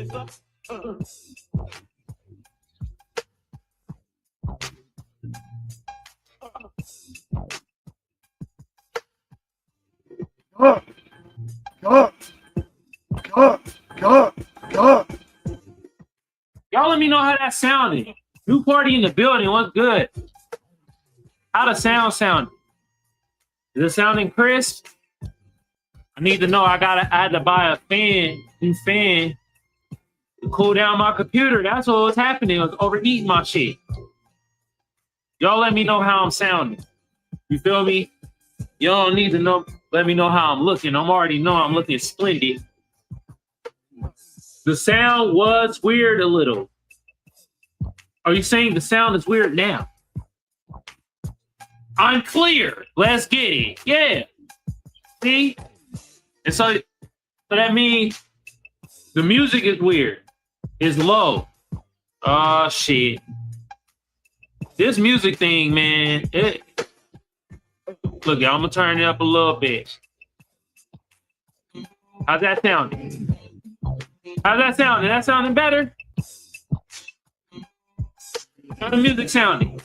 Y'all let me know how that sounded. New party in the building. What's good? How the sound? Is it sounding crisp? I need to know. I had to buy a new fan to cool down my computer. That's what was happening. I was overheating my shit. Y'all let me know how I'm sounding. You feel me? Y'all need to know. Let me know how I'm looking. I'm already know I'm looking splendid. The sound was weird a little. Are you saying the sound is weird now? I'm clear. Let's get it. Yeah. See? And so that means the music is weird. It's low. Oh, shit. This music thing, man. Look, y'all, I'm going to turn it up a little bit. How's that sounding? How's that sounding? That sounding better? How's the music sounding?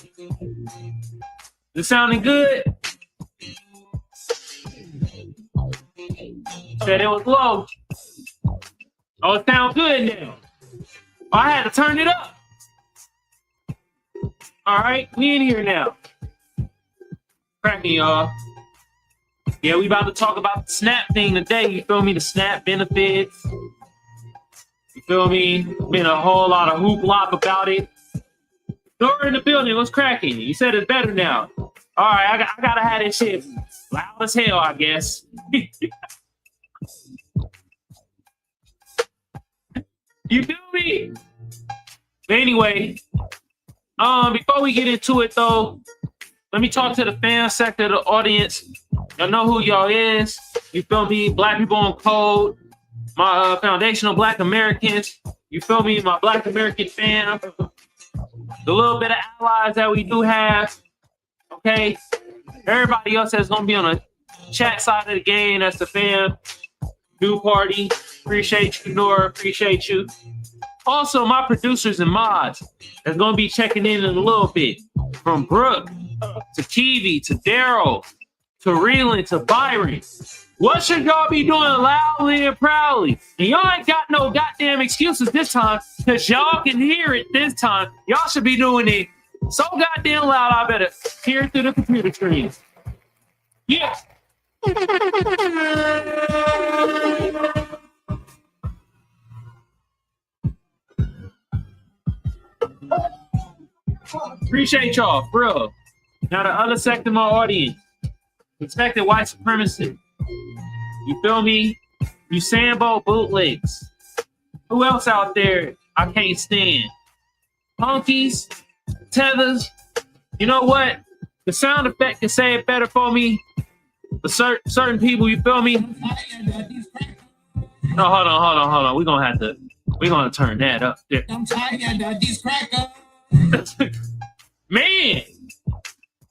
Is it sounding good? Said it was low. Oh, it sounds good now. Oh, I had to turn it up. All right, we in here now. Cracking, y'all. Yeah, we about to talk about the SNAP thing today. You feel me? The SNAP benefits. You feel me? Been a whole lot of hoopla about it. Door in the building. What's cracking? You said it's better now. All right, I gotta have this shit loud as hell, I guess. You feel me? But anyway, before we get into it though, let me talk to the fan sector of the audience. Y'all know who y'all is. You feel me? Black people on code. My foundational Black Americans. You feel me? My Black American fam. The little bit of allies that we do have. Okay? Everybody else that's going to be on the chat side of the game. That's the fam. New party. Appreciate you, Nora. Appreciate you. Also, my producers and mods that's going to be checking in a little bit. From Brooke to Kiwi to Daryl to Reeland to Byron. What should y'all be doing loudly and proudly? And y'all ain't got no goddamn excuses this time because y'all can hear it this time. Y'all should be doing it so goddamn loud, I better hear it through the computer screen. Yeah. Appreciate y'all, for real. Now the other sector of my audience, expected white supremacy. You feel me? You Sambo bootlegs. Who else out there I can't stand? Honkies, tethers. You know what? The sound effect can say it better for me. But certain people, you feel me? No, hold on. We're gonna turn that up there. I'm tired of these crackers. Man.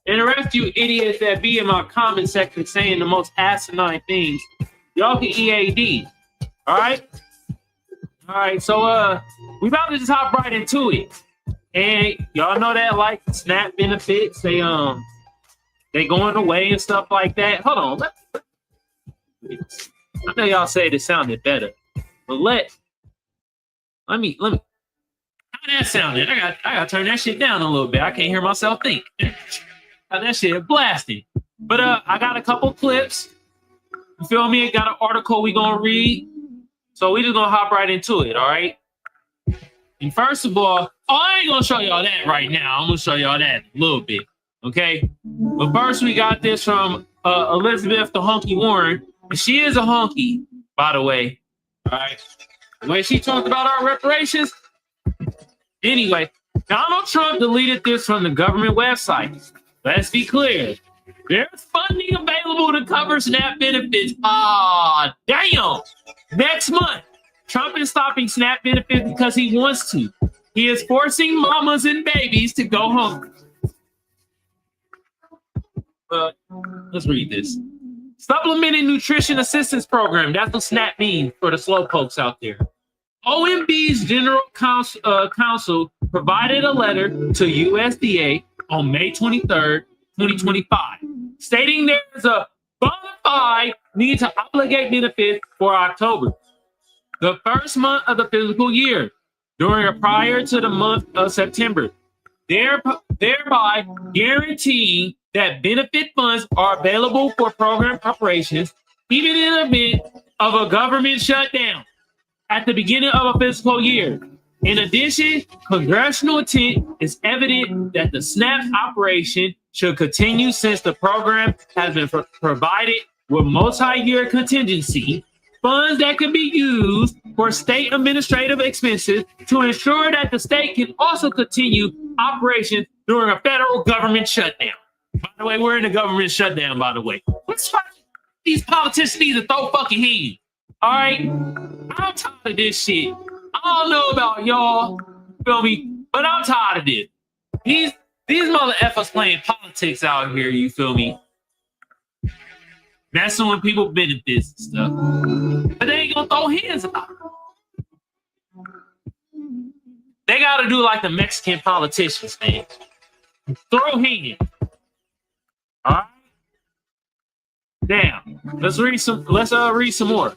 And the rest of you idiots that be in my comment section saying the most asinine things, y'all can EAD. All right. So we about to just hop right into it. And y'all know that like SNAP benefits, they going away and stuff like that. Hold on. I know y'all say this sounded better, but let me. How that sounded? I gotta turn that shit down a little bit. I can't hear myself think. That shit blasted. But I got a couple clips. You feel me? I got an article we gonna read. So we just gonna hop right into it, all right? And first of all, I ain't gonna show y'all that right now. I'm gonna show y'all that a little bit, okay? But first we got this from Elizabeth the Honky Warren. And she is a honky, by the way. All right. The way she talked about our reparations. Anyway, Donald Trump deleted this from the government website. Let's be clear. There's funding available to cover SNAP benefits. Ah, damn. Next month, Trump is stopping SNAP benefits because he wants to. He is forcing mamas and babies to go home. Let's read this. Supplemented Nutrition Assistance Program. That's what SNAP means for the slow pokes out there. OMB's General Counsel provided a letter to USDA on May 23rd, 2025, stating there's a bona fide need to obligate benefits for October, the first month of the fiscal year, during or prior to the month of September, thereby guaranteeing that benefit funds are available for program operations, even in the event of a government shutdown at the beginning of a fiscal year. In addition, congressional intent is evident that the SNAP operation should continue since the program has been provided with multi-year contingency funds that can be used for state administrative expenses to ensure that the state can also continue operations during a federal government shutdown. By the way, we're in a government shutdown, by the way. What's these politicians need to throw fucking hands. All right? I'm tired of this shit. I don't know about y'all, feel me? But I'm tired of this. These mother effers playing politics out here, you feel me? Messing with people's benefits and stuff. But they ain't gonna throw hands about it. They gotta do like the Mexican politicians, man. Throw hands. Alright? Damn. Let's read some more.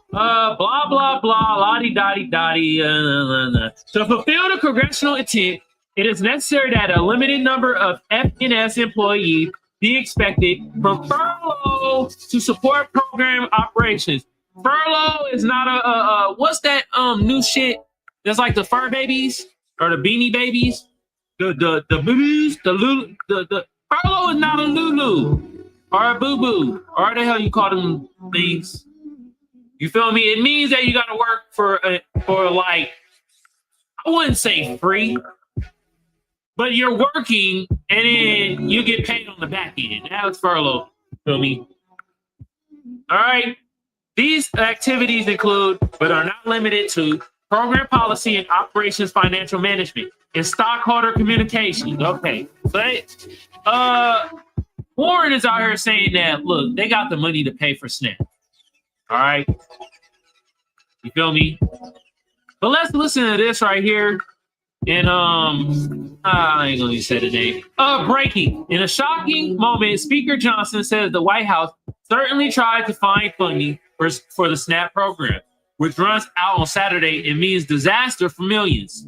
Blah blah blah, lottie dotty dotty. To fulfill the congressional intent, it is necessary that a limited number of FNS employees be expected from furlough to support program operations. Furlough is not a what's that new shit that's like the fur babies or the beanie babies, the boo-boos, the furlough is not a lulu or a boo-boo or the hell you call them things. You feel me? It means that you got to work for like, I wouldn't say free, but you're working and then you get paid on the back end. That's furlough. Feel me? All right. These activities include, but are not limited to, program policy and operations financial management and stockholder communication. Okay. But Warren is out here saying that, look, they got the money to pay for SNAP. All right. You feel me? But let's listen to this right here. And I ain't gonna say the name. Breaking. In a shocking moment, Speaker Johnson says the White House certainly tried to find funding for the SNAP program, which runs out on Saturday and means disaster for millions.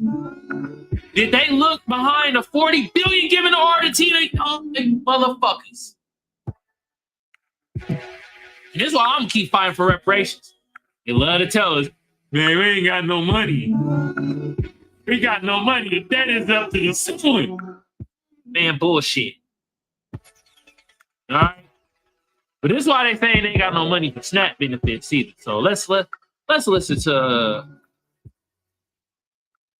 Did they look behind the $40 billion given to Argentina? Motherfuckers. And this is why I'm gonna keep fighting for reparations. They love to tell us, man, we ain't got no money. We got no money. The debt is up to the ceiling. Man, bullshit. All right. But this is why they saying they ain't got no money for SNAP benefits either. So let's listen to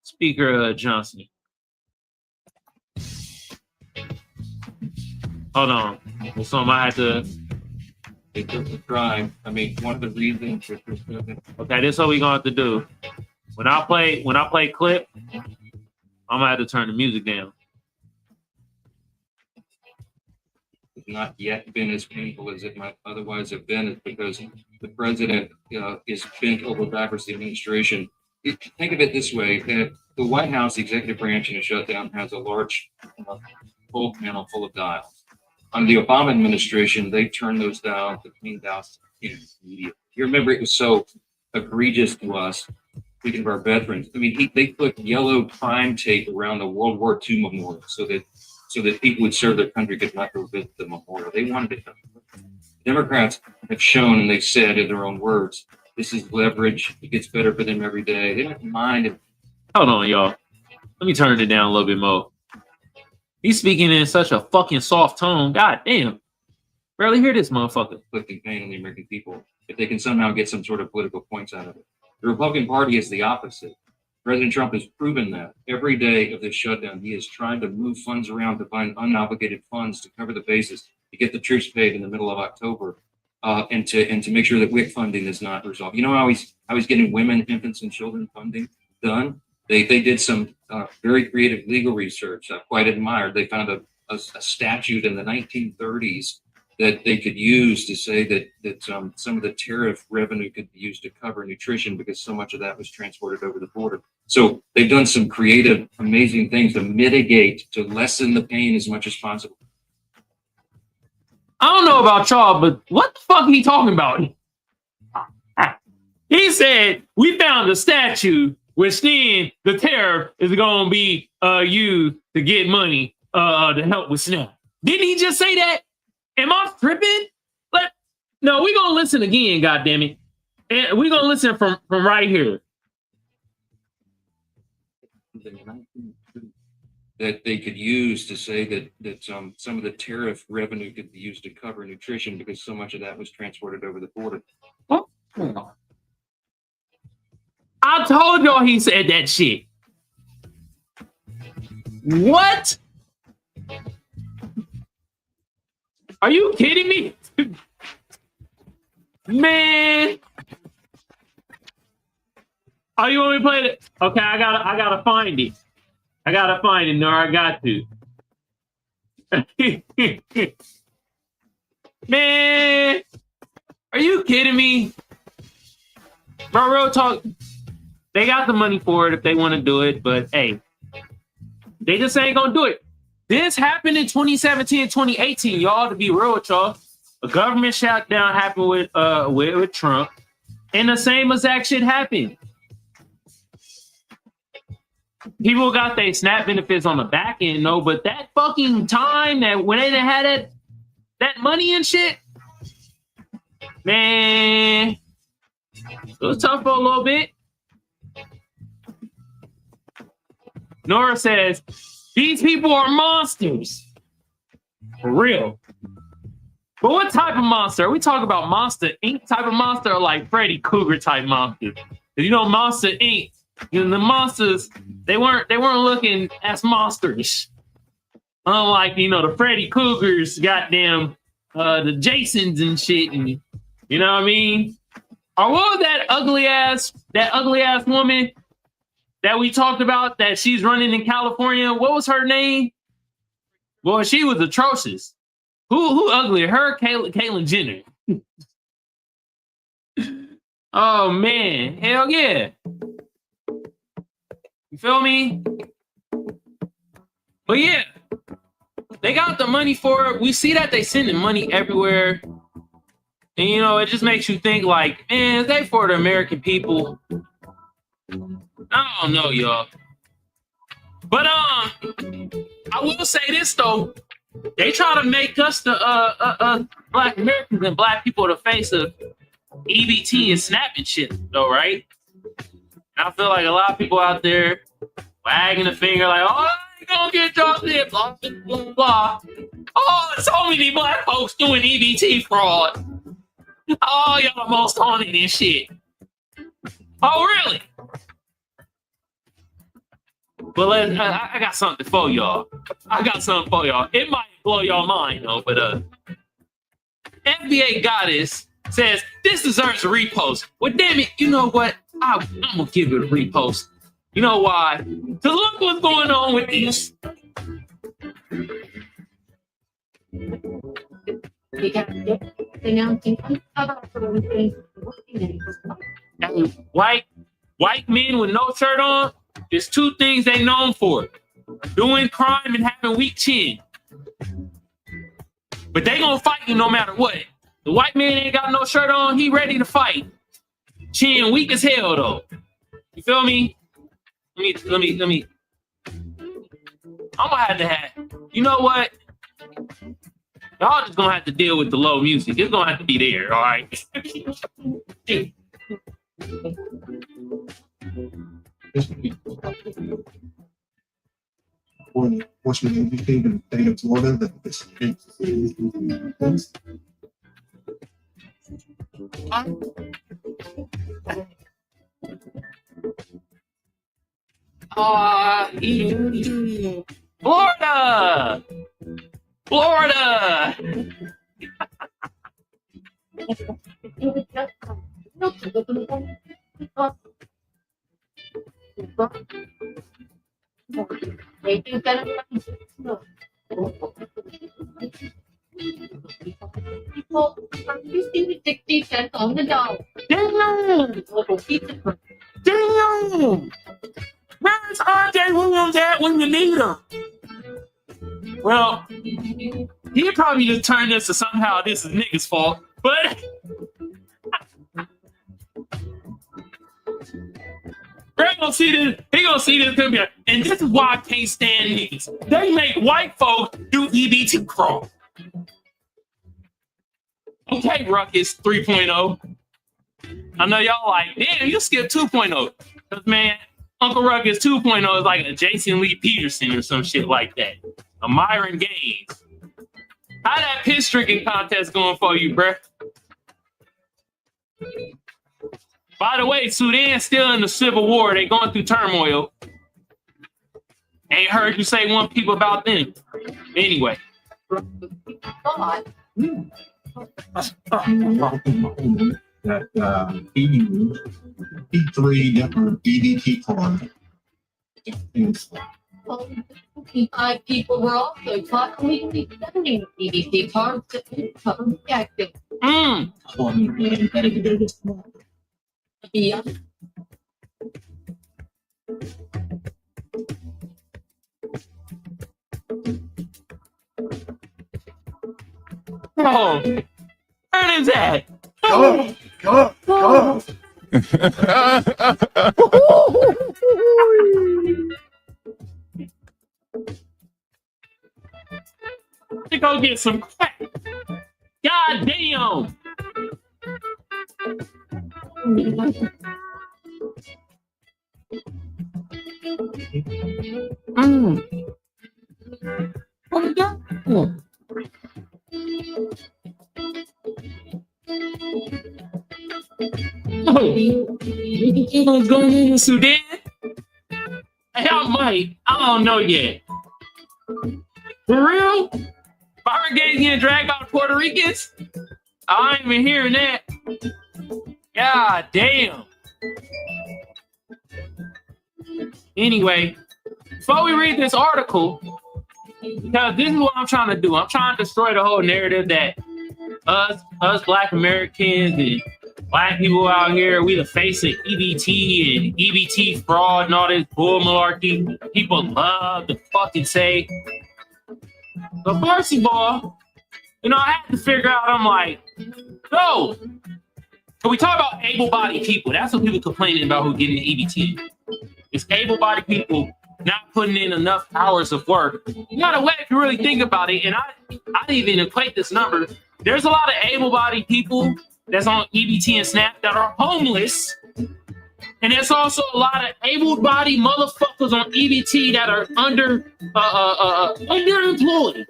Speaker Johnson. Hold on. So I had to. They took the crime. I mean, one of the reasons. Okay, this is what we're gonna have to do. When I play clip, I'm gonna have to turn the music down. It's not yet been as painful as it might otherwise have been. It's because the president is bent over backwards. The administration. Think of it this way: the White House, the executive branch in a shutdown, has a large full panel full of dials. Under the Obama administration, they turned those dials to clean dials immediately. You remember it was so egregious to us. Speaking of our veterans, I mean, they put yellow crime tape around the World War II memorial so that people would serve their country could not go visit the memorial. They wanted it. Democrats have shown, and they've said in their own words, this is leverage. It gets better for them every day. They don't mind it. Hold on, y'all. Let me turn it down a little bit more. He's speaking in such a fucking soft tone. God damn. Barely hear this motherfucker. Inflicting pain on the American people if they can somehow get some sort of political points out of it. The Republican Party is the opposite. President Trump has proven that every day of this shutdown, he is trying to move funds around to find unobligated funds to cover the bases, to get the troops paid in the middle of October, and to make sure that WIC funding is not resolved. You know how he's getting women, infants, and children funding done? They did some very creative legal research, quite admired. They found a statute in the 1930s that they could use to say that some of the tariff revenue could be used to cover nutrition because so much of that was transported over the border. So they've done some creative, amazing things to mitigate, to lessen the pain as much as possible. I don't know about y'all, but what the fuck he talking about? He said we found a statue, which then the tariff is gonna be used to get money to help with SNAP. Didn't he just say that? Am I tripping? No, we're gonna listen again, goddammit. And we're gonna listen from right here. That they could use to say that some of the tariff revenue could be used to cover nutrition because so much of that was transported over the border. Oh. I told y'all he said that shit. What? Are you kidding me? Man. Oh, you want me to play it? Okay, I gotta find it. I gotta find it, Nora. I got to. Man, are you kidding me? Bro, real talk. They got the money for it if they want to do it, but hey, they just ain't gonna do it. This happened in 2017 and 2018, y'all, to be real with y'all. A government shutdown happened with Trump, and the same exact shit happened. People got their SNAP benefits on the back end, no, but that fucking time that when they had that money and shit, man, it was tough for a little bit. Nora says, these people are monsters. For real. But what type of monster? Are we talking about Monster Inc. type of monster or like Freddy Krueger type monster? Because you know, Monster Inc., you know, the monsters, they weren't looking as monsters. Unlike, you know, the Freddy Kruegers, goddamn, the Jasons and shit, and you know what I mean? Or what was that ugly ass woman that we talked about that she's running in California? What was her name? Boy, she was atrocious. Who uglier? Her, Caitlyn Jenner. Oh man, hell yeah. You feel me? But yeah, they got the money for it. We see that they sending money everywhere. And you know, it just makes you think like, man, is they for the American people? I don't know, y'all. But I will say this though. They try to make us the Black Americans and Black people the face of EBT and SNAP and shit, though, right? I feel like a lot of people out there wagging the finger like, oh, you gonna get dropped in, blah, blah, blah, blah. Oh, so many Black folks doing EBT fraud. Oh, y'all most haunted and shit. Oh, really? But I got something for y'all. It might blow y'all mind, though, but FBA Goddess says, this deserves a repost. Well, damn it, you know what? I'm going to give it a repost. You know why? Because look what's going on with this. White men with no shirt on, there's two things they known for. Doing crime and having weak chin. But they gonna fight you no matter what. The white man ain't got no shirt on, he ready to fight. Chin weak as hell though. You feel me? Let me. I'm gonna have to have, you know what? Y'all just gonna have to deal with the low music. It's gonna have to be there, all right? Washington, D.C., in the state of Florida, that this Florida! Well, I'm using the 60 cents on the dollar. Damn! Little pizza. Damn! Where's RJ Williams at when you need him? Well, he probably just turned this to somehow this is niggas' fault, but Greg gonna see this. He gonna see this gonna be like, and this is why I can't stand niggas. They make white folks do EBT crawl. Okay, Ruckus 3.0. I know y'all like, damn, you skipped 2.0. Because, man, Uncle Ruckus 2.0 is like a Jason Lee Peterson or some shit like that. A Myron Gaines. How that piss drinking contest going for you, bruh? By the way, Sudan's still in the civil war. They going through turmoil. Ain't heard you say one peep about them. Anyway. God. That he used P3 different EDT cards. Well, 55 people were also taught legally sending EDC cards to income active. Yeah. Oh, where is that? Go! To go get some crack. God damn. What is that? Oh, you gonna go in Sudan? Hey, I might. I don't know yet. For real? Byron Gaines getting dragged by the Puerto Ricans? I ain't even hearing that. God damn. Anyway, before we read this article, because this is what I'm trying to do. I'm trying to destroy the whole narrative that us Black Americans and Black people out here, we the face of EBT and EBT fraud and all this bull malarkey. People love to fucking say. But first of all, I had to figure out, I'm like, no. When we talk about able-bodied people, that's what people complaining about who getting the EBT. It's able-bodied people not putting in enough hours of work. Not a way if you really think about it, and I didn't even equate this number. There's a lot of able-bodied people that's on EBT and SNAP that are homeless. And there's also a lot of able-bodied motherfuckers on EBT that are underemployed.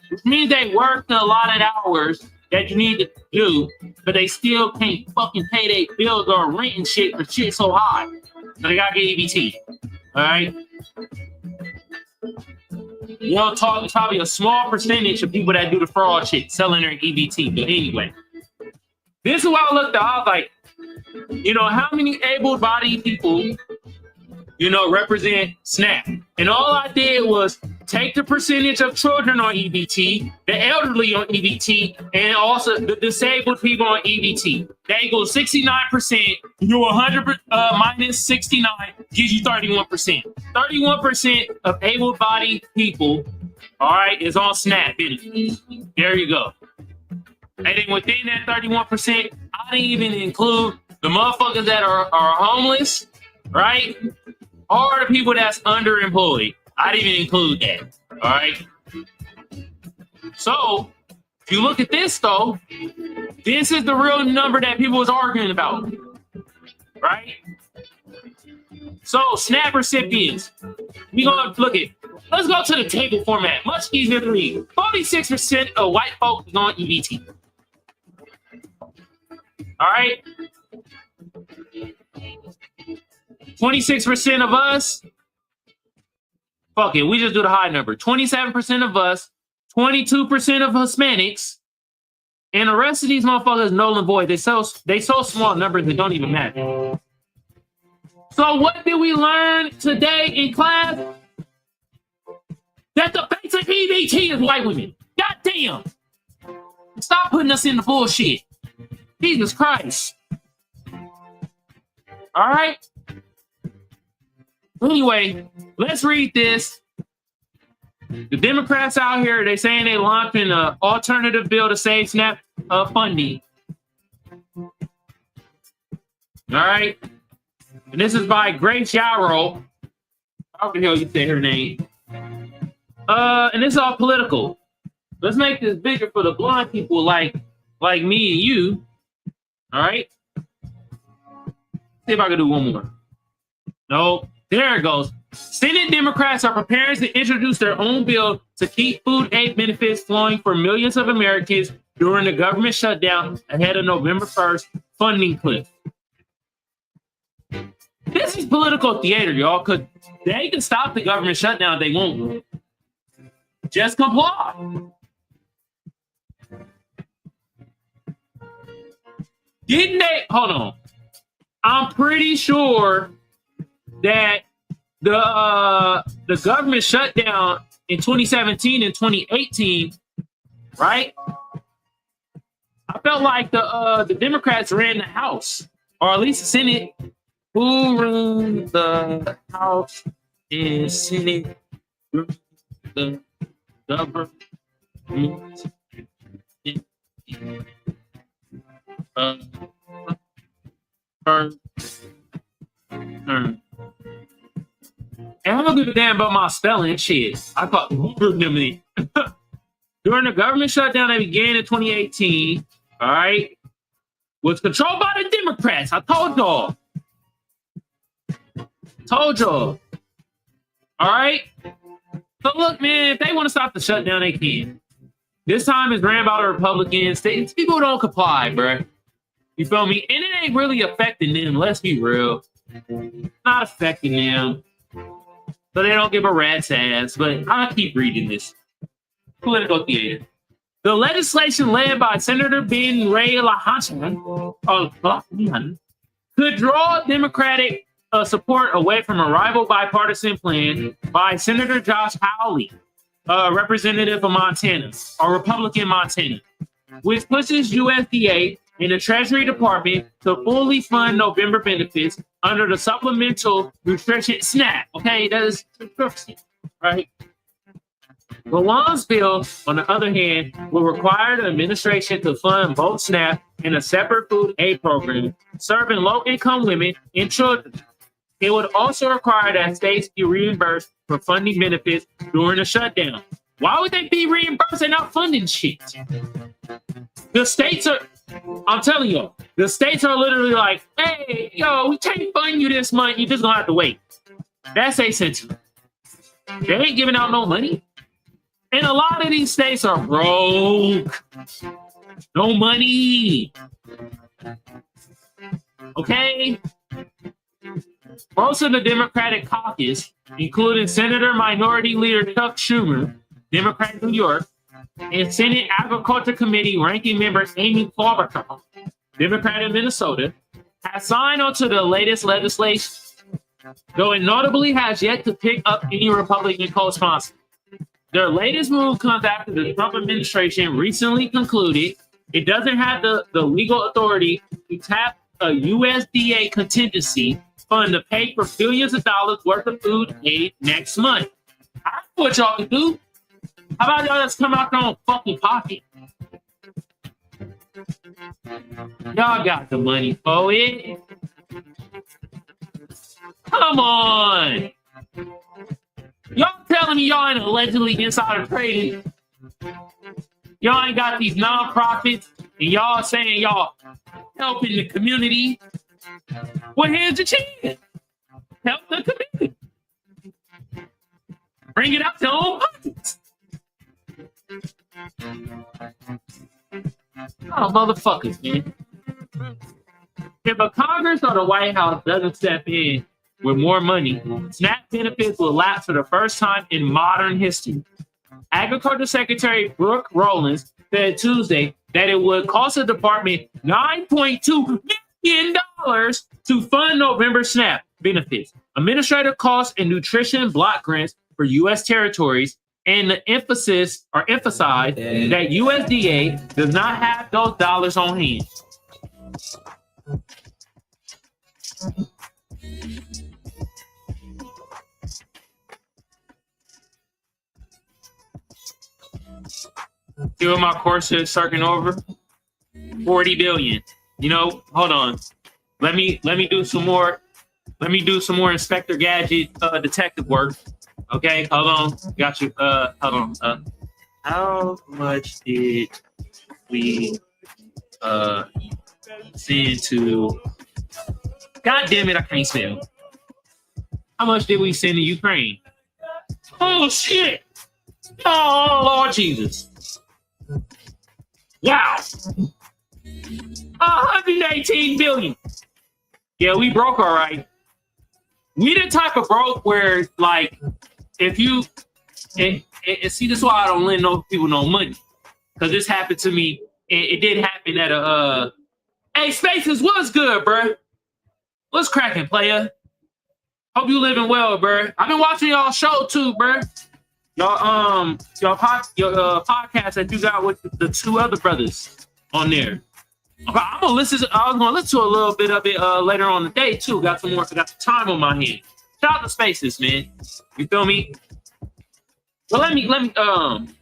Which means they work the allotted hours that you need to do, but they still can't fucking pay their bills or rent and shit for shit so high. So they gotta get EBT. Alright? It's probably a small percentage of people that do the fraud shit selling their EBT. But anyway, this is what I looked at. I was like, how many able-bodied people, represent SNAP? And all I did was take the percentage of children on EBT, the elderly on EBT, and also the disabled people on EBT. That equals 69%. You do 100 minus 69 gives you 31%. 31% of able-bodied people, all right, is on SNAP benefits. There you go. And then within that 31%, I didn't even include the motherfuckers that are homeless, right? Or the people that's underemployed. I didn't even include that. All right. So if you look at this though, this is the real number that people was arguing about. Right? So SNAP recipients, we're gonna let's go to the table format. Much easier to read. 46% of white folks is on EBT. All right. 26% of us, fuck it, we just do the high number. 27% of us, 22% of Hispanics, and the rest of these motherfuckers null and void. They so small numbers that don't even matter. So what did we learn today in class? That the basic EBT is white women. God damn. Stop putting us in the bullshit. Jesus Christ. All right. Anyway, let's read this. The Democrats out here, they saying they launching an alternative bill to save SNAP funding. All right. And this is by Grace Yarrow. How the hell you say her name? And this is all political. Let's make this bigger for the blind people like me and you. All right. See if I can do one more. No, there it goes. Senate Democrats are preparing to introduce their own bill to keep food aid benefits flowing for millions of Americans during the government shutdown ahead of November 1st funding cliff. This is political theater, y'all, because they can stop the government shutdown if they want. Just comply. Didn't they? Hold on. I'm pretty sure that the government shutdown in 2017 and 2018, right? I felt like the Democrats ran the House, or at least the Senate. Who ran the House and Senate? The government. And I don't give a damn about my spelling shit. I thought during the government shutdown that began in 2018, all right, was controlled by the Democrats. I told y'all. All right. So look, man, if they want to stop the shutdown, they can. This time it's ran by the Republicans. People don't comply, bro. You feel me? And it ain't really affecting them. Let's be real. Not affecting them. So they don't give a rat's ass. But I'll keep reading this. Political theater. The legislation led by Senator Ben Ray LaHontan could draw Democratic support away from a rival bipartisan plan by Senator Josh Hawley, representative of Montana, or Republican Montana, which pushes USDA and the Treasury Department to fully fund November benefits under the Supplemental Nutrition SNAP. Okay, that is interesting, right? Lalonde's bill, on the other hand, will require the administration to fund both SNAP and a separate food aid program serving low-income women and children. It would also require that states be reimbursed for funding benefits during the shutdown. Why would they be reimbursed? They're not funding shit. The states are, I'm telling you, the states are literally like, hey, yo, we can't fund you this month. You're just going to have to wait. That's a sentiment. They ain't giving out no money. And a lot of these states are broke. No money. Okay? Most of the Democratic caucus, including Senator Minority Leader Chuck Schumer, Democrat New York, and Senate Agriculture Committee Ranking Member Amy Klobuchar, Democrat in Minnesota, have signed onto the latest legislation, though it notably has yet to pick up any Republican co-sponsors. Their latest move comes after the Trump administration recently concluded it doesn't have the legal authority to tap a USDA contingency fund to pay for billions of dollars worth of food aid next month. I know what y'all can do. How about y'all just come out their own fucking pocket? Y'all got the money for it. Come on. Y'all telling me y'all ain't allegedly insider trading? Y'all ain't got these nonprofits and y'all saying y'all helping the community? Well, here's your chance. Help the community. Bring it out to your own pockets. Oh, motherfuckers, man. If a Congress or the White House doesn't step in with more money, SNAP benefits will lapse for the first time in modern history. Agriculture Secretary Brooke Rollins said Tuesday that it would cost the department $9.2 million to fund November SNAP benefits, administrative costs, and nutrition block grants for U.S. territories and the emphasize that USDA does not have those dollars on hand. See what my course is circling over? 40 billion. You know, hold on. Let me do some more. Let me do some more Inspector Gadget detective work. Okay, hold on. Got you. Hold on. How much did we send to? God damn it! I can't spell. How much did we send to Ukraine? Oh shit! Oh Lord Jesus! Wow! 118 billion. Yeah, we broke all right. We the type of broke where, like, if you and see, this is why I don't lend no people no money, because this happened to me. It did happen at a. Hey, Spaces, what's good, bro? What's cracking, player? Hope you living well, bro. I've been watching y'all show too, bro. Your podcast that you got with the two other brothers on there. Okay, I'm gonna listen. I was gonna listen to a little bit of it later on the day too. Got some time on my hands. Shout out to Spaces, man. You feel me? But let me hold on.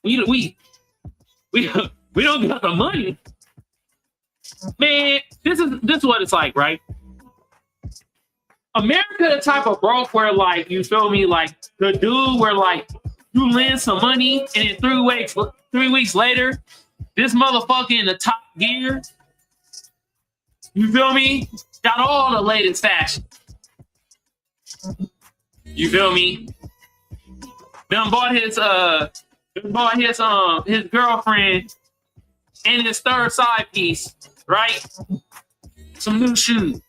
We don't got the money, man. This is what it's like, right? America, the type of broke where, like, you feel me, like the dude where, like, you lend some money and then 3 weeks later, this motherfucker in the top gear. You feel me? Got all the latest fashion. You feel me? Done bought his girlfriend and his third side piece, right? Some new shoes.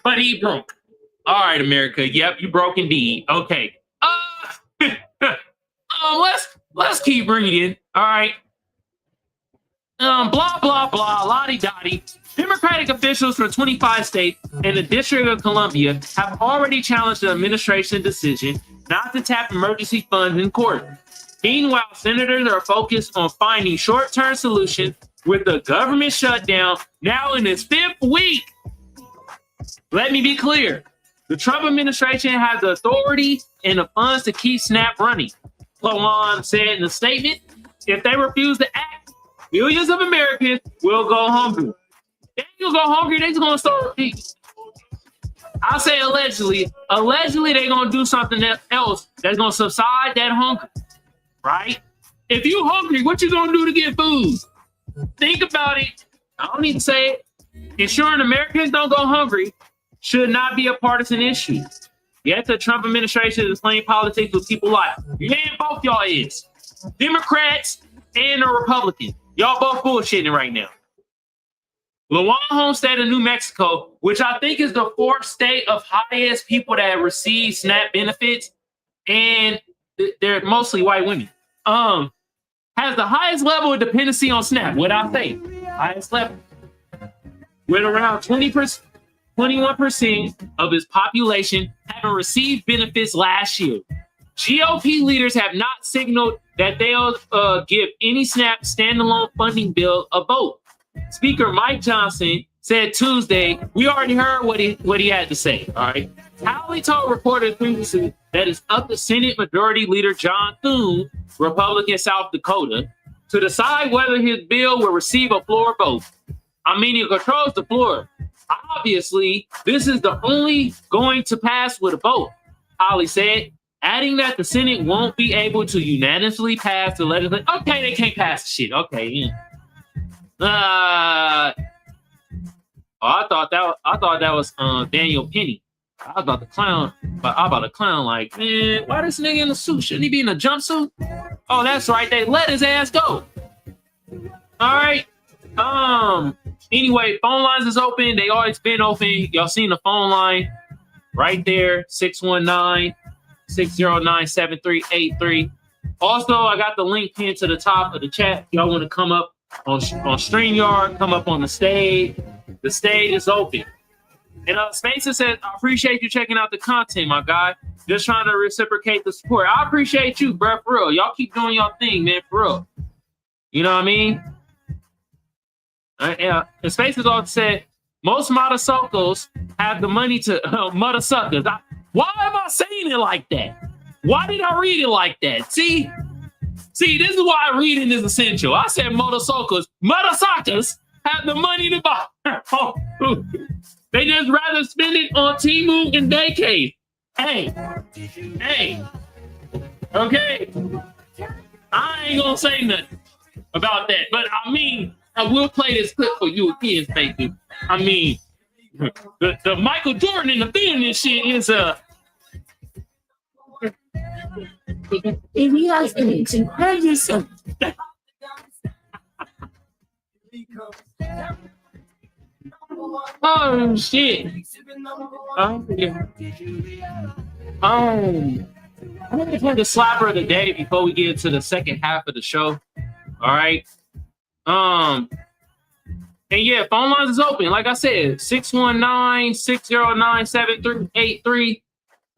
But he broke. All right, America. Yep, you broke indeed. Okay. Let's keep reading. All right. Blah blah blah. Lottie dottie. Democratic officials from 25 states and the District of Columbia have already challenged the administration's decision not to tap emergency funds in court. Meanwhile, senators are focused on finding short-term solutions with the government shutdown now in its 5th week. Let me be clear. The Trump administration has the authority and the funds to keep SNAP running. Kamal said in a statement, if they refuse to act, millions of Americans will go hungry. They will go hungry, they're going to start eating. I'll say allegedly. Allegedly, they're going to do something else that's going to subside that hunger, right? If you hungry, what you going to do to get food? Think about it. I don't need to say it. Ensuring Americans don't go hungry should not be a partisan issue. Yet the Trump administration is playing politics with people like, man, both y'all is. Democrats and the Republicans. Y'all both bullshitting right now. Lawan home state of New Mexico, which I think is the 4th state of highest people that receive SNAP benefits, and they're mostly white women, has the highest level of dependency on SNAP. What I say? Highest level. With around 21% of its population having received benefits last year. GOP leaders have not signaled that they'll give any SNAP standalone funding bill a vote. Speaker Mike Johnson said Tuesday, we already heard what he had to say, all right? Howley told reporters previously that it's up to Senate Majority Leader John Thune, Republican South Dakota, to decide whether his bill will receive a floor vote. I mean, he controls the floor. Obviously, this is the only going to pass with a vote, Howley said, adding that the Senate won't be able to unanimously pass the legislation. Okay, they can't pass the shit. Okay, yeah. I thought that was Daniel Penny. I was about to clown, like, man, why this nigga in a suit? Shouldn't he be in a jumpsuit? Oh, that's right. They let his ass go. All right. Anyway, phone lines is open. They always been open. Y'all seen the phone line right there, 619-609-7383. Also, I got the link pinned to the top of the chat. Y'all want to come up on StreamYard, come up on the stage. The stage is open. And Spencer said, I appreciate you checking out the content, my guy. Just trying to reciprocate the support. I appreciate you, bro, for real. Y'all keep doing y'all thing, man, for real. You know what I mean? And Spaces also said, most motorcycles have the money to motorsuckers. Why am I saying it like that? Why did I read it like that? See, this is why reading is essential. I said motorsuckers have the money to buy. They just rather spend it on Temu and Daycade. Hey, okay. I ain't gonna say nothing about that, but I mean, I will play this clip for you again, Spaces. I mean, the Michael Jordan in the film and shit is oh shit. I'm gonna play the slapper of the day before we get into the second half of the show. All right. And yeah, phone lines is open. Like I said, 619-609-7383.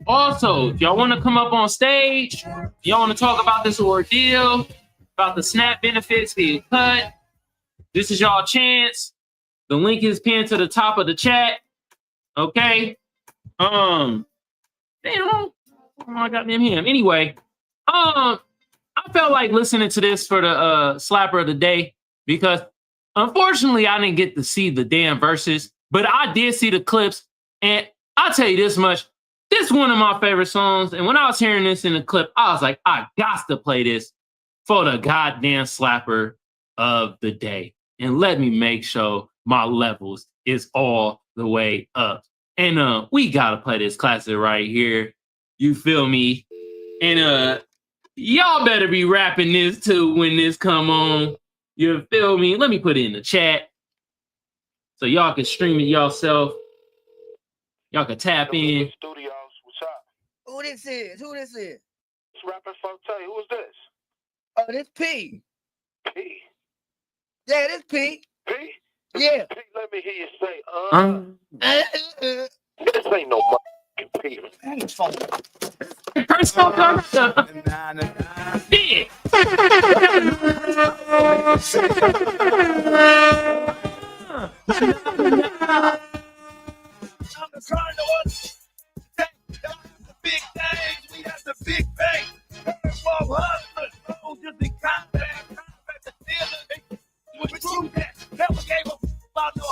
Also, if y'all want to come up on stage, y'all want to talk about this ordeal, about the SNAP benefits being cut, this is y'all chance. The link is pinned to the top of the chat. Okay. Damn, I got them him. Anyway, I felt like listening to this for the slapper of the day because unfortunately I didn't get to see the damn verses, but I did see the clips, and I'll tell you this much. This is one of my favorite songs, and when I was hearing this in the clip, I was like, I got to play this for the goddamn slapper of the day. And let me make sure my levels is all the way up. And we gotta play this classic right here. You feel me? And y'all better be rapping this too when this come on. You feel me? Let me put it in the chat so y'all can stream it yourself. Y'all can tap in. Studios, what's up? Who this is? It's Rapping Forte. Who is this? Oh, this P. P. Yeah, this P. P? Yeah. P, let me hear you say, This this ain't no motherfucking P. Personal I'm trying to understand the big things. We have the big things. For husbands, oh, just in combat the dealer. With true that never gave up about no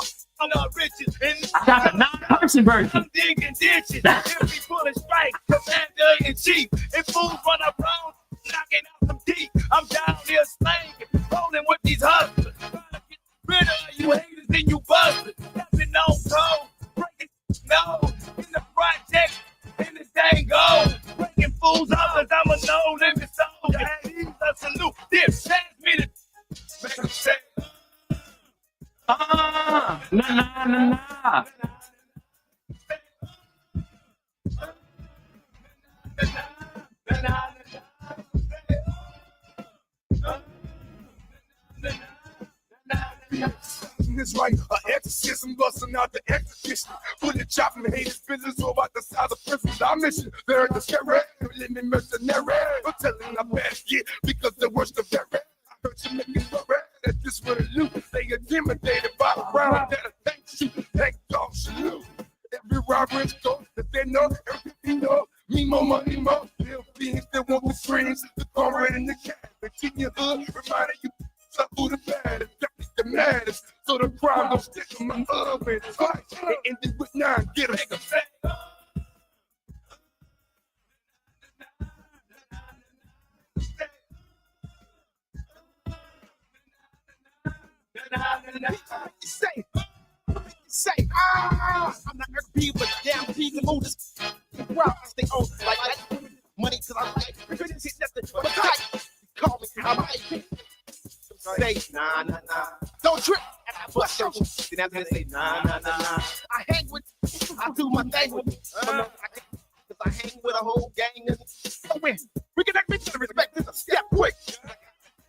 riches. And I got the non-person version. I'm digging ditches. Every bullet strike, commander in chief. And fools run around, knocking out some teeth. I'm down here slanging, rolling with these hustlers. Trying to get rid of you haters and you busters. Stepping on toes, breaking no in the project, in the dang go. Breaking fools others, I'm a no-limit soldier. And he's a salute. This pass me the make them say, Nah. It's right, exorcism busting out the exorcism. Fully chopping haters, business all about the size of prisons. Our mission, they're the scary, living mercenary. I'm telling our best get because the worst of that rap. I heard you making worry that this would loot. They intimidated by the round that thank you, thank y'all, salute. Every robber is gold, that they know, everything know. Me more money, more real beings that want the screens, the cornbread and the cat. They keep your hood, reminding you who the baddest, definitely the maddest. So the crime don't stick in my oven. Fight and end it with 9. Get us the fact. Say, I'm not RP, but damn P can move this crowd. Stay on like money till I like. Couldn't hit nothing but tight. Call me, I might. Say, nah. Don't trip. And I bust your shit. Then after they say, nah. I hang with, I do my thing with, cause I hang with a whole gang of. So when we can act to respect this a step quick.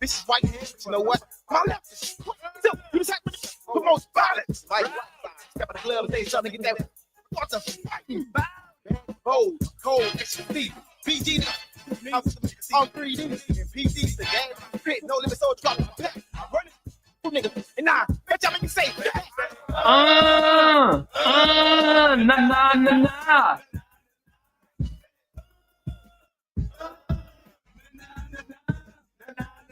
This is right hand, but you know what? My left is still, you just have to promote violence. Like, step on the glove and say something, get that What's a fighting bow? Cold, XC, PG, on 3D, and PG, the game, fit, no limit, so drop it back. I'm running, nigga, and nah, bitch, I'm making safe. Nah.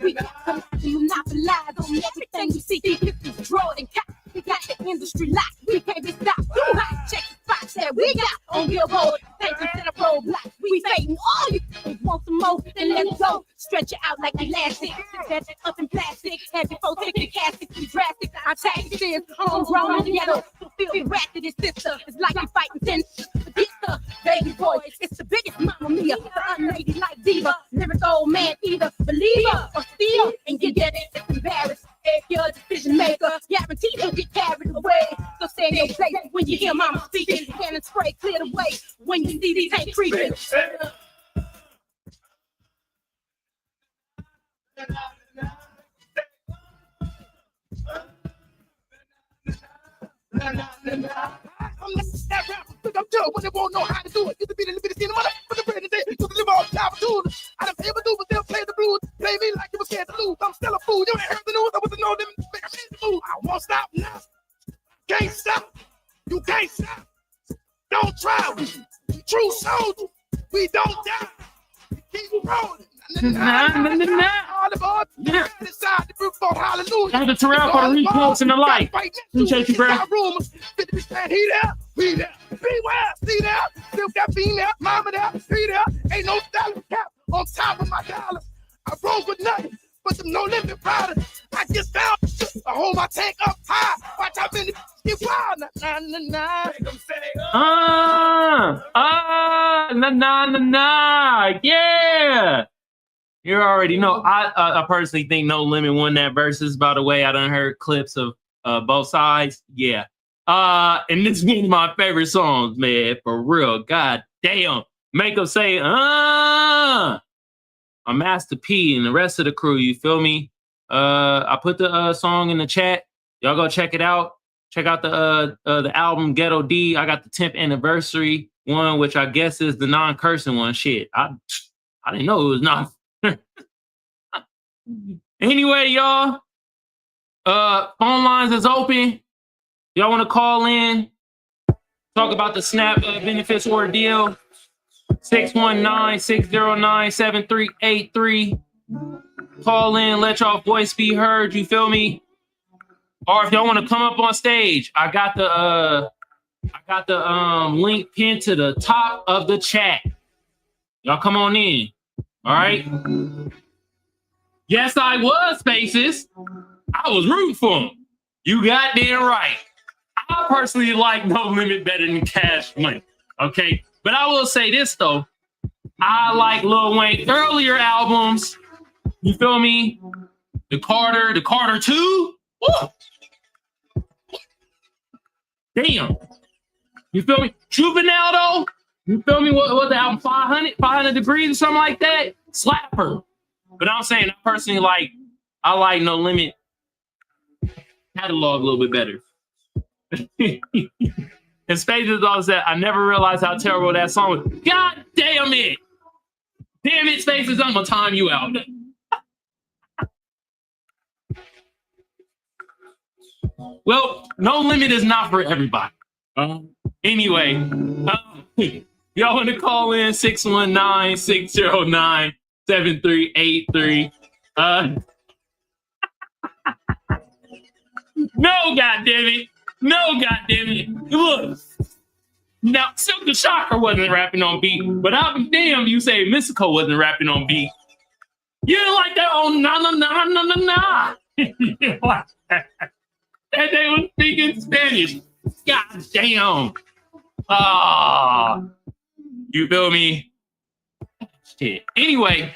We come to monopolize on everything you see. This is drawn and cut. We got the industry locked. We can't be stopped. You hot check the spots that we got on Billboard. Thank you to the roadblocks. We fading all you want some more, then let's go. Stretch it out like elastic. Set it up in plastic. Heavy folks take the casket. We drastic. Our tactics is homegrown in the ghetto. So feel the wrath of this sister. It's like we fighting ten. Forget the baby boy. It's the biggest mama mia. The unladylike diva. Lyric old man either believer or steal. And you get it. It's embarrassed. If you're a decision maker, guaranteed you'll get carried away. So stay in your place when you hear mama speaking. Cannon spray, clear the way when you see these tank creeping. I'm that rapper, think I'm tough, but they won't know how to do it. Used to be the little bit of skin in my life, but the bread today, used to live all time too. I don't ever do, but they'll play the blues. Play me like you was scared to lose. I'm still a fool. You ain't heard the news. I wasn't know them. Make a move. I won't stop now. Can't stop. You can't stop. Don't try. True soldiers. We don't die. Keep rolling. Yeah. Thank you, Terrell, for the reports and the light. Appreciate you, bro. He there. Beware. See there. Still got female. Mama there. He there. Ain't no dollar cap on top of my dollar. I broke with nothing but some no limit powder. I just found I hold my tank up high. Watch how many get wild. Yeah. You already know. I personally think No Limit won that versus. By the way, I done heard clips of both sides. Yeah. And this is one of my favorite songs, man. For real. God damn. Make them say, a Master P and the rest of the crew. You feel me? I put the song in the chat. Y'all go check it out. Check out the album Ghetto D. I got the 10th anniversary one, which I guess is the non-cursing one. Shit. I didn't know it was not. Anyway, y'all, phone lines is open. Y'all want to call in, talk about the SNAP benefits ordeal? 619-609-7383. Call in, let y'all voice be heard. You feel me? Or if y'all want to come up on stage, I got the link pinned to the top of the chat. Y'all come on in. All right. Yes, I was, Spaces. I was rooting for him. You goddamn right. I personally like No Limit better than Cash Money. Okay. But I will say this, though. I like Lil Wayne earlier albums. You feel me? The Carter 2. Woo! Damn. You feel me? Juvenile, though. You feel me? What the album? 500 Degrees or something like that? Slapper. But I'm saying I personally I like No Limit catalog a little bit better. And Spaces also said, I never realized how terrible that song was. God damn it. Damn it, Spaces, I'm gonna time you out. Well, No Limit is not for everybody. Anyway, y'all want to call in 619-609-7383. No, goddammit. No, goddammit. Look. Now, Silk the Shocker wasn't rapping on beat, but I'll be damned you say Mystico wasn't rapping on beat. You didn't like that on na. You didn't like that. And they were speaking Spanish. God damn. You feel me? Shit. Anyway,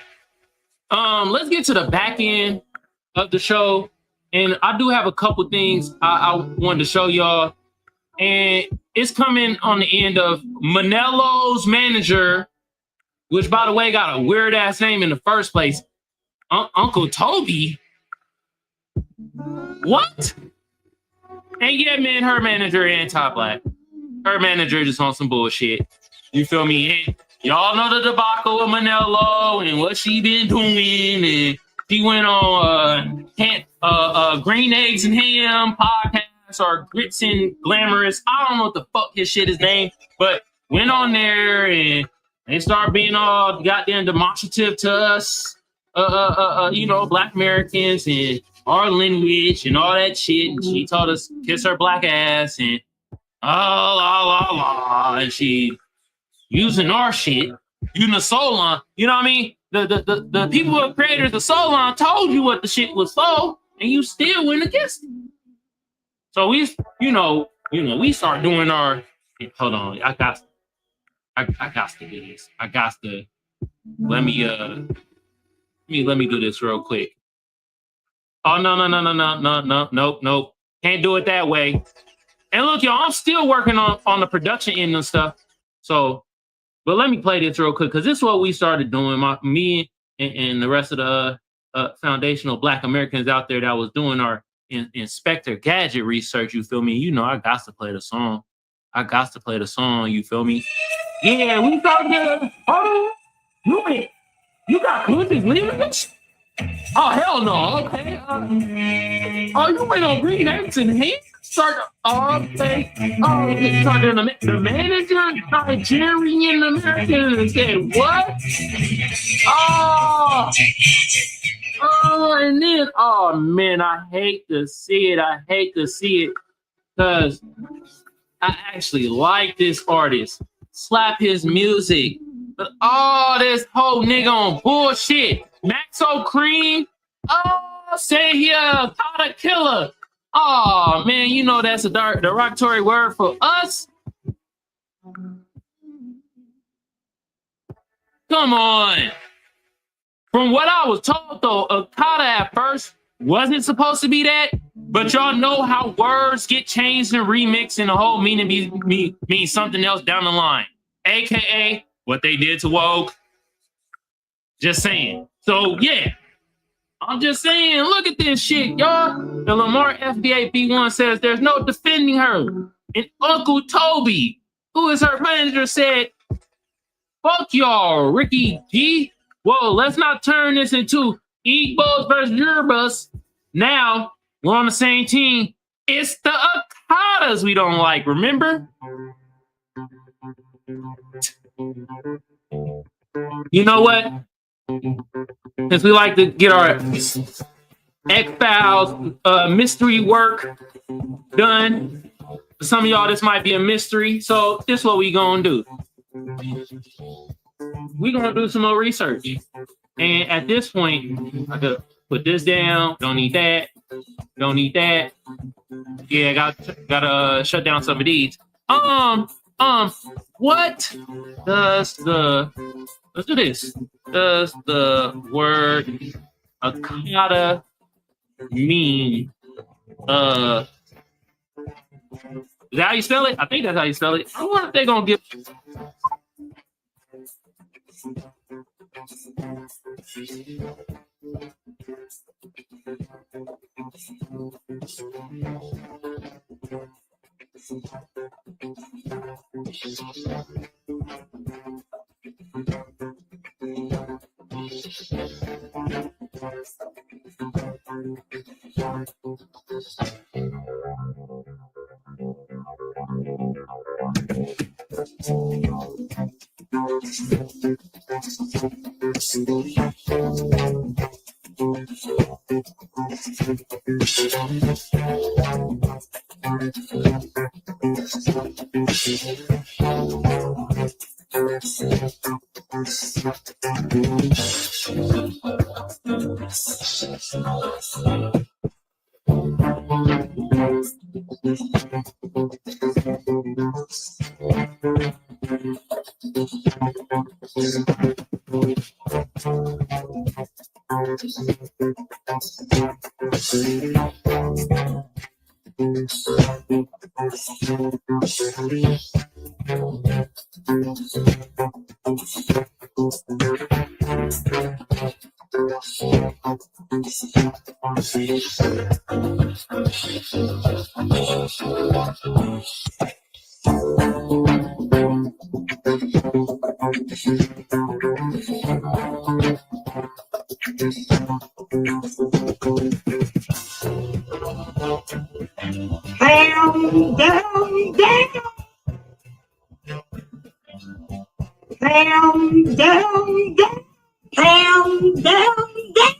let's get to the back end of the show. And I do have a couple things I wanted to show y'all. And it's coming on the end of Manelo's manager, which, by the way, got a weird-ass name in the first place. Uncle Toby? What? And yeah, man, her manager anti-black. her manager just on some bullshit. You feel me? And y'all know the debacle of Manello and what she been doing, and she went on Green Eggs and Ham podcast or Grits and Glamorous. I don't know what the fuck his shit is named, but went on there and they start being all goddamn demonstrative to us, Black Americans and our lineage and all that shit. And she told us kiss her black ass and and she using our shit, using the Solon. You know what I mean? The people who are creators of Solon told you what the shit was for, and you still went against it. So we start doing our. Hold on, I got to do this. I got to let me do this real quick. Oh nope. Can't do it that way. And look, y'all, I'm still working on the production end and stuff. So, but let me play this real quick because this is what we started doing. Me and the rest of the foundational Black Americans out there that was doing our Inspector Gadget research. You feel me? You know, I got to play the song. You feel me? Yeah, we thought that. Oh, you got cookies leaving us? Oh, hell no. Okay. You went on Green Eggs and Ham? The manager, Nigerian American, said what? And then, oh man, I hate to see it because I actually like this artist. Slap his music. But this whole nigga on bullshit. Maxo Cream. Say he a Kata killer. Oh man, you know that's a derogatory word for us. Come on. From what I was told though, Okada at first wasn't supposed to be that, but y'all know how words get changed and remixed and the whole meaning means something else down the line. AKA what they did to Woke. Just saying. So yeah. I'm just saying, look at this shit, y'all. The Lamar FBA B1 says there's no defending her. And Uncle Toby, who is her manager, said, fuck y'all, Ricky G. Whoa, let's not turn this into Igbos versus Yorubas. Now, we're on the same team. It's the Okadas we don't like, remember? You know what? Since we like to get our X-Files mystery work done, for some of y'all, this might be a mystery. So this is what we gonna do. We're gonna do some more research. And at this point, I could put this down. Don't need that. Yeah, gotta shut down some of these. What does let's do this. Does the word Okada mean? Is that how you spell it? I think that's how you spell it. I wonder if they're gonna give. Down, down, down. Down, down, down. Down, down, down.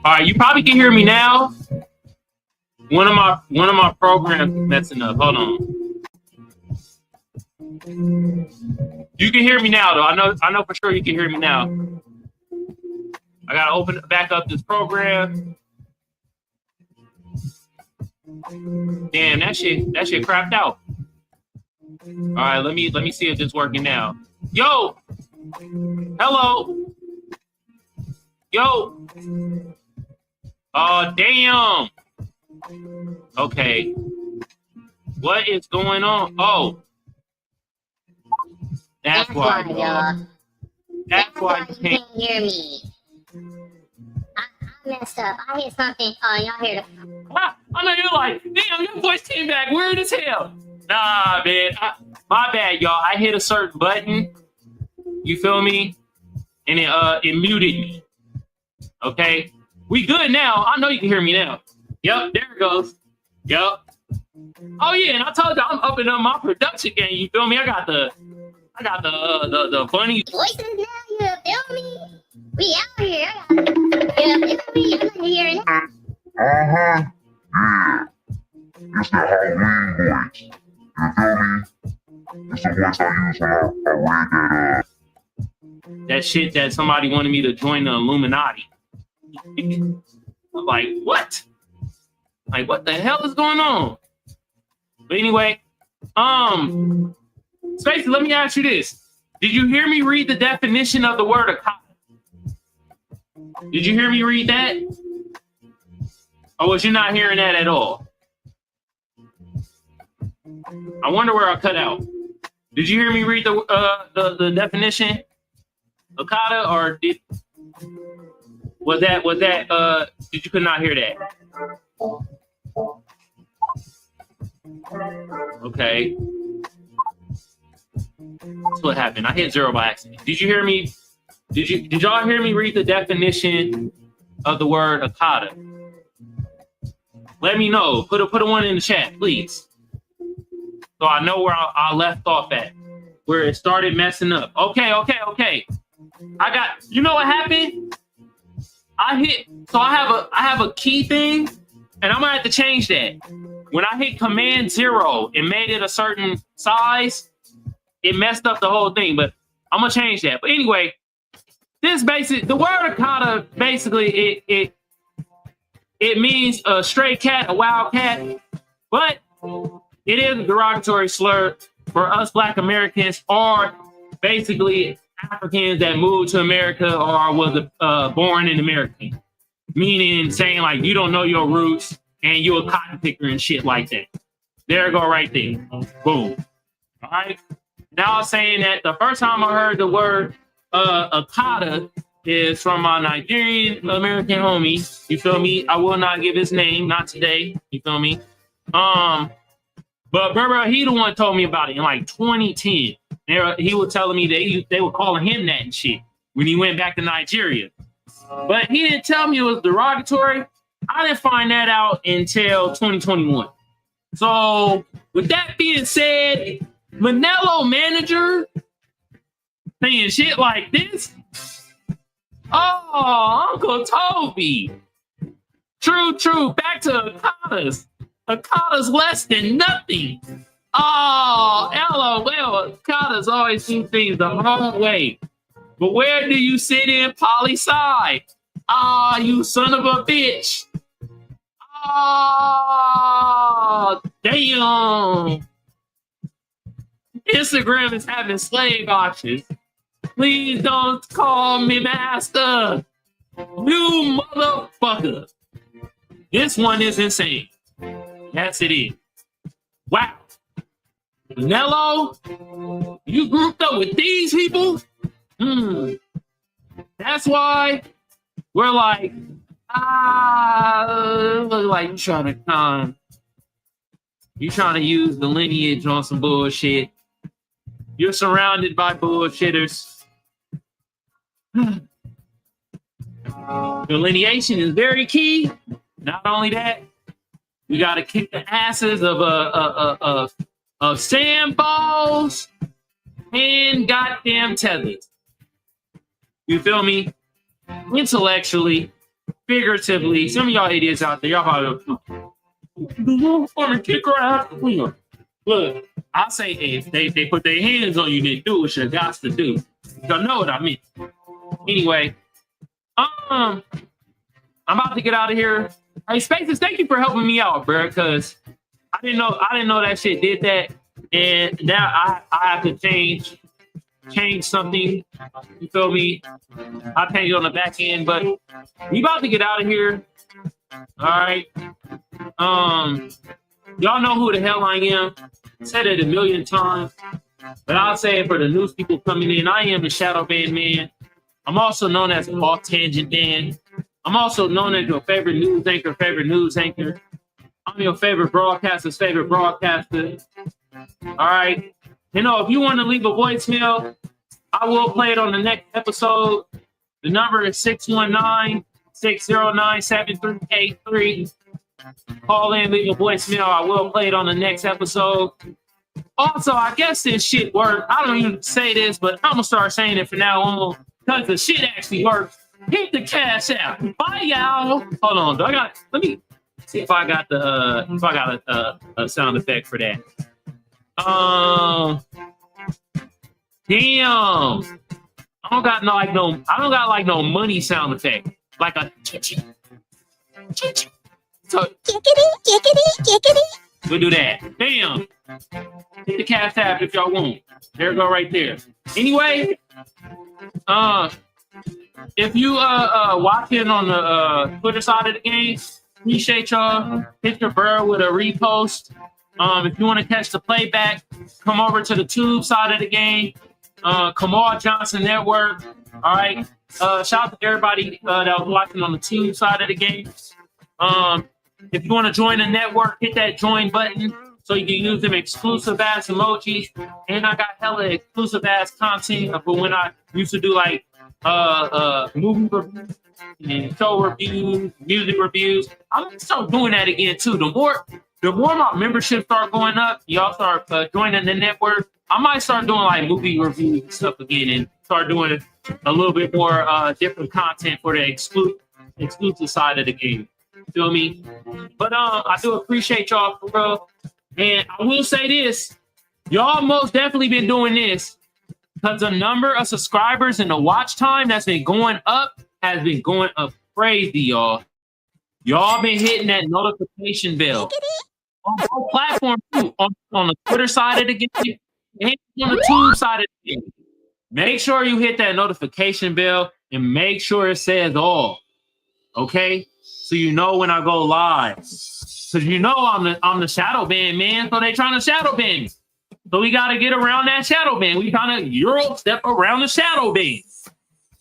All right, you probably can hear me now. One of my programs messing up. Hold on. You can hear me now, though. I know for sure you can hear me now. I gotta open back up this program. Damn, that shit crapped out. All right, let me see if it's working now. Yo, hello. Yo. Oh, damn. Okay. What is going on? Oh. That's why, y'all. That's why you can't hear me. I messed up. I hit something. Oh, y'all hear it. I know you're like, damn, your voice came back weird as hell. Nah, man. My bad, y'all. I hit a certain button. You feel me? And it muted me. Okay? We good now. I know you can hear me now. Yep, there it goes. Yep. Oh yeah, and I told you I'm upping up my production game. You feel me? I got the funny voices now. You feel me? We out here. You feel me? I'm here now. Yeah. It's the Halloween voice. You feel me? It's the voice I use when I read that shit that somebody wanted me to join the Illuminati. I'm like, what? Like, what the hell is going on? But anyway, Spacey, let me ask you this. Did you hear me read the definition of the word akata? Did you hear me read that? Or was you not hearing that at all? I wonder where I cut out. Did you hear me read the definition? Akata, or was that did you not hear that? Okay. That's what happened. I hit 0 by accident. Did you hear me? Did y'all hear me read the definition of the word akata? let me know. Put a one in the chat, please. So I know where I left off at, where it started messing up. Okay. You know what happened? I have a key thing, and I'm gonna have to change that. When I hit Command 0 and made it a certain size, it messed up the whole thing, but I'm gonna change that. But anyway, the word akata, basically it means a stray cat, a wild cat, but it is a derogatory slur for us Black Americans, or basically Africans that moved to America or was born in America, meaning saying like you don't know your roots and you're a cotton picker and shit like that. There you go, right there. Boom. All right. Now I'm saying that the first time I heard the word akata is from my Nigerian American homie. You feel me? I will not give his name, not today. You feel me? But bro, he the one told me about it in like 2010. He was telling me that they were calling him that and shit when he went back to Nigeria. But he didn't tell me it was derogatory. I didn't find that out until 2021. So with that being said, Manello manager saying shit like this. Oh, Uncle Toby. True. Back to Akatas. Akata's less than nothing. Oh, LOL. Akatas always do things the wrong way. But where do you sit in poli-sci? Ah, you son of a bitch. Oh, damn. Instagram is having slave auctions. Please don't call me master. You motherfucker. This one is insane. Yes, it is. Wow. Nello, you grouped up with these people? That's why we're like, look like you trying to use the lineage on some bullshit. You're surrounded by bullshitters. Delineation is very key. Not only that, we got to kick the asses of sandballs and goddamn tethers. You feel me? Intellectually, figuratively, some of y'all idiots out there, y'all probably want to kick her out. Look, I say if they put their hands on you, they do what you got to do. Y'all know what I mean. Anyway, I'm about to get out of here. Hey, Spaces, thank you for helping me out, bro, because I didn't know that shit did that, and now I have to change something. You feel me? I changed on the back end, but we about to get out of here. All right. Y'all know who the hell I am. I said it a million times, but I'll say it for the news people coming in. I am the Shadow Band Man. I'm also known as Off Tangent Dan. I'm also known as your favorite news anchor. I'm your favorite broadcaster's favorite broadcaster. All right. You know, if you want to leave a voicemail, I will play it on the next episode. The number is 619-609-7383. Call in, leave a voicemail. I will play it on the next episode. Also, I guess this shit works. I don't even say this, but I'm going to start saying it from now on because the shit actually works. Hit the cash out. Bye, y'all. Hold on. Let me see if I got a sound effect for that. Damn. I don't got no money sound effect. Like a so we'll do that. Damn. Hit the cash tab if y'all want. There you go right there. Anyway, if you watching on the Twitter side of the game, appreciate y'all. Hit your bird with a repost. If you want to catch the playback, come over to the Tube side of the game. Kamal Johnson Network. All right. Shout out to everybody that was watching on the Tube side of the game. If you want to join the network, hit that join button so you can use them exclusive ass emojis. And I got hella exclusive ass content for when I used to do like movie reviews and show reviews, music reviews. I'm gonna start doing that again too. The more my membership start going up, y'all start joining the network. I might start doing like movie reviews and stuff again, and start doing a little bit more different content for the exclusive side of the game. Feel me? But I do appreciate y'all for real. And I will say this: y'all most definitely been doing this because the number of subscribers and the watch time that's been going up has been going up crazy, y'all. Y'all been hitting that notification bell on both platforms too. On the Twitter side of the game and on the Tube side of the game. Make sure you hit that notification bell and make sure it says all. Okay? So you know when I go live. Because you know I'm the shadow ban, man. So they trying to shadow ban me. So we gotta get around that shadow ban. We trying to Euro step around the shadow ban.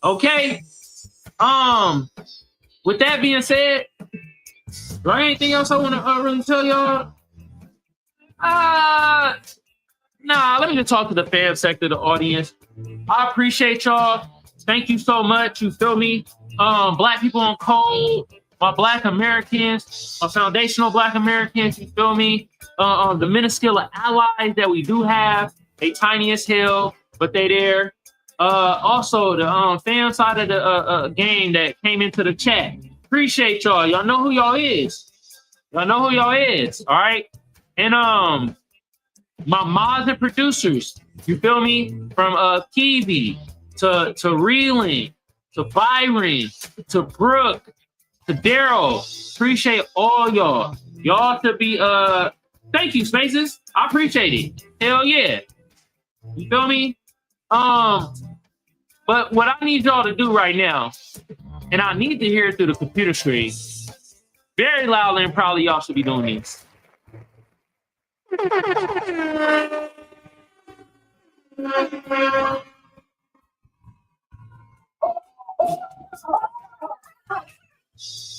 Okay? With that being said, is there anything else I want to really tell y'all? Nah, let me just talk to the fan sector, the audience. I appreciate y'all. Thank you so much. You feel me? Black people on code, my Black Americans, my foundational Black Americans, you feel me? The minuscule allies that we do have, they tiny as hell, but they there. Also, the fan side of the game that came into the chat. Appreciate y'all. Y'all know who y'all is. Y'all know who y'all is. All right. And my mods and producers, you feel me? From Kiveon to Reeling to Byron to Brooke to Daryl. Appreciate all y'all. Y'all to be thank you, Spaces. I appreciate it. Hell yeah. You feel me? But what I need y'all to do right now, and I need to hear it through the computer screen, very loudly and proudly, y'all should be doing this.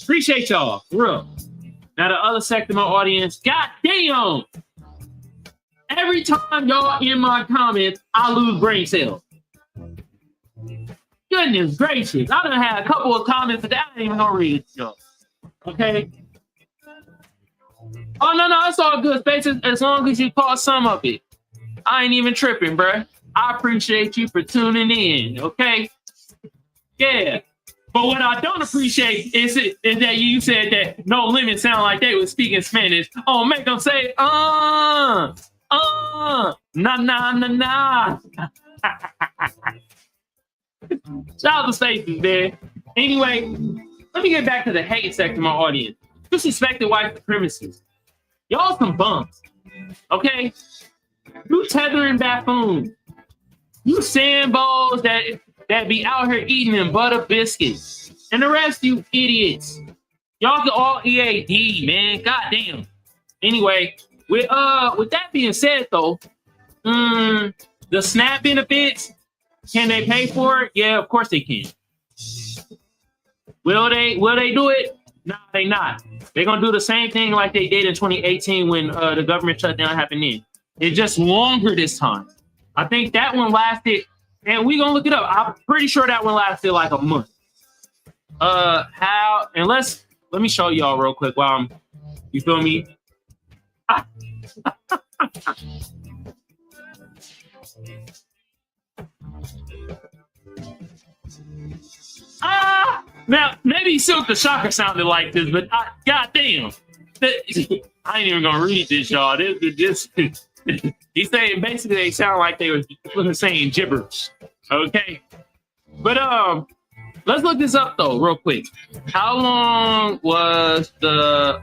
Appreciate y'all, for real. Now the other sector of my audience, goddamn! Every time y'all in my comments, I lose brain cells. Goodness gracious, I done had a couple of comments that I ain't even gonna read it, y'all. Okay? Oh, no, it's all good, Spaces. As long as you caught some of it. I ain't even tripping, bruh. I appreciate you for tuning in, okay? Yeah. But what I don't appreciate is that you said that No Limit sound like they was speaking Spanish. Oh, make them say, nah. Shout out to Spaces, man. Anyway, let me get back to the hate sector of my audience. Disrespected white supremacists. Y'all some bums, okay? You tethering buffoons. You sandballs that be out here eating them butter biscuits. And the rest of you idiots. Y'all can all EAD, man. Goddamn. Anyway, with that being said though, the SNAP benefits, can they pay for it? Yeah, of course they can. Will they do it? No, they not. They're gonna do the same thing like they did in 2018 when the government shutdown happened then. It's just longer this time. I think that one lasted, and we gonna look it up. I'm pretty sure that one lasted like a month. Let me show y'all real quick while I'm, you feel me? Now maybe Silk the Shocker sounded like this, but goddamn, I ain't even gonna read this, y'all. This he's saying basically they sound like they were saying gibberish. Okay, but let's look this up though, real quick. How long was the